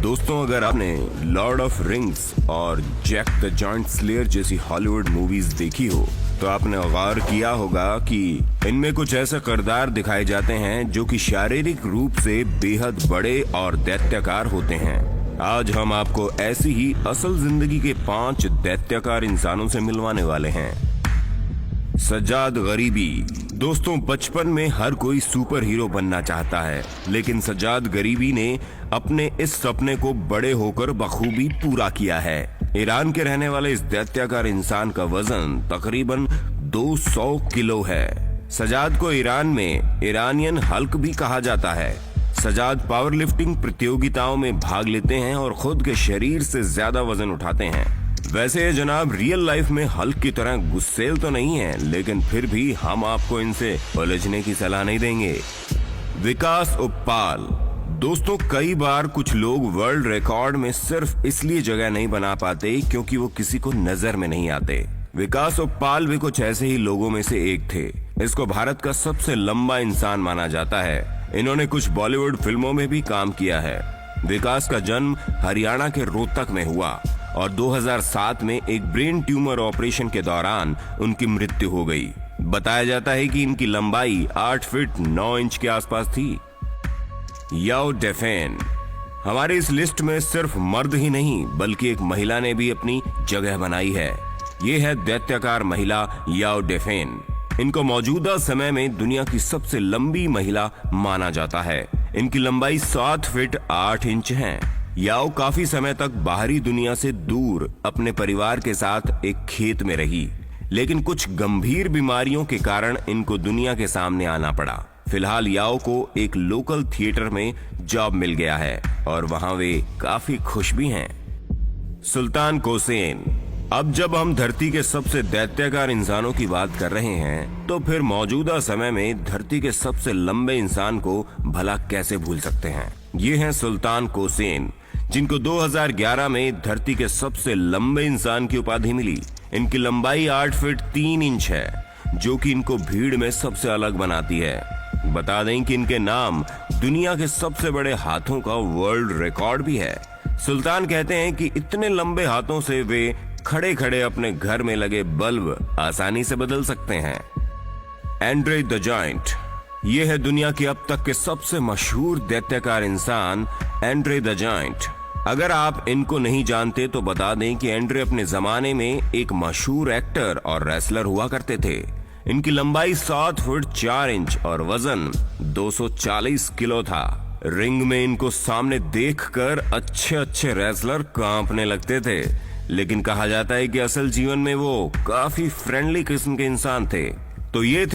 दोस्तों, अगर आपने लॉर्ड ऑफ रिंग्स और जैक द जॉइंट स्लेयर जैसी हॉलीवुड मूवीज देखी हो तो आपने गौर किया होगा कि इनमें कुछ ऐसे किरदार दिखाए जाते हैं जो कि शारीरिक रूप से बेहद बड़े और दैत्यकार होते हैं। आज हम आपको ऐसी ही असल जिंदगी के 5 दैत्यकार इंसानों से मिलवाने वाले हैं। सज्जाद गरीबी। दोस्तों, बचपन में हर कोई सुपर हीरो बनना चाहता है, लेकिन सज्जाद गरीबी ने अपने इस सपने को बड़े होकर बखूबी पूरा किया है। ईरान के रहने वाले इस दैत्याकार इंसान का वजन तकरीबन 200 किलो है। सज्जाद को ईरान में ईरानियन हल्क भी कहा जाता है। सज्जाद पावर लिफ्टिंग प्रतियोगिताओं में भाग लेते हैं और खुद के शरीर से ज्यादा वजन उठाते हैं। वैसे जनाब रियल लाइफ में हल्क की तरह गुस्सेल तो नहीं है, लेकिन फिर भी हम आपको इनसे उलझने की सलाह नहीं देंगे। विकास उप्पाल। दोस्तों, कई बार कुछ लोग वर्ल्ड रिकॉर्ड में सिर्फ इसलिए जगह नहीं बना पाते क्योंकि वो किसी को नजर में नहीं आते। विकास उप्पाल भी कुछ ऐसे ही लोगों में से एक थे। इसको भारत का सबसे लंबा इंसान माना जाता है। इन्होंने कुछ बॉलीवुड फिल्मों में भी काम किया है। विकास का जन्म हरियाणा के रोहतक में हुआ और 2007 में एक ब्रेन ट्यूमर ऑपरेशन के दौरान उनकी मृत्यु हो गई। बताया जाता है कि इनकी लंबाई 8 फीट 9 इंच के आसपास थी। याओ डेफेन। हमारी इस लिस्ट में सिर्फ मर्द ही नहीं बल्कि एक महिला ने भी अपनी जगह बनाई है। ये है दैत्याकार महिला याओ डेफेन। इनको मौजूदा समय में दुनिया की सबसे लंबी महिला माना जाता है। इनकी लंबाई 7 फीट 8 इंच है। याओ काफी समय तक बाहरी दुनिया से दूर अपने परिवार के साथ एक खेत में रही, लेकिन कुछ गंभीर बीमारियों के कारण इनको दुनिया के सामने आना पड़ा। फिलहाल याओ को एक लोकल थिएटर में जॉब मिल गया है और वहां वे काफी खुश भी हैं। सुल्तान कोसेन। अब जब हम धरती के सबसे दैत्याकार इंसानों की बात कर रहे हैं तो फिर मौजूदा समय में धरती के सबसे लंबे इंसान को भला कैसे भूल सकते हैं। ये हैं सुल्तान कोसेन, जिनको 2011 में धरती के सबसे लंबे इंसान की उपाधि मिली। इनकी लंबाई 8 फीट 3 इंच है, जो कि इनको भीड़ में सबसे अलग बनाती है। बता दें कि इनके नाम दुनिया के सबसे बड़े हाथों का वर्ल्ड रिकॉर्ड भी है। सुल्तान कहते हैं कि इतने लंबे हाथों से वे खड़े खड़े अपने घर में लगे बल्ब आसानी से बदल सकते हैं। Andre the giant. ये है दुनिया के अब तक के सबसे मशहूर दैत्याकार इंसान एंड्रे द जायंट। अगर आप इनको नहीं जानते तो बता दें कि एंड्रे अपने जमाने में एक मशहूर एक्टर और रेसलर हुआ करते थे। इनकी लंबाई 7 फुट 4 इंच और वजन 240 किलो था। रिंग में इनको सामने देखकर अच्छे रेसलर कांपने लगते थे, लेकिन कहा जाता है कि असल जीवन में वो काफी फ्रेंडली किस्म के इंसान थे। तो ये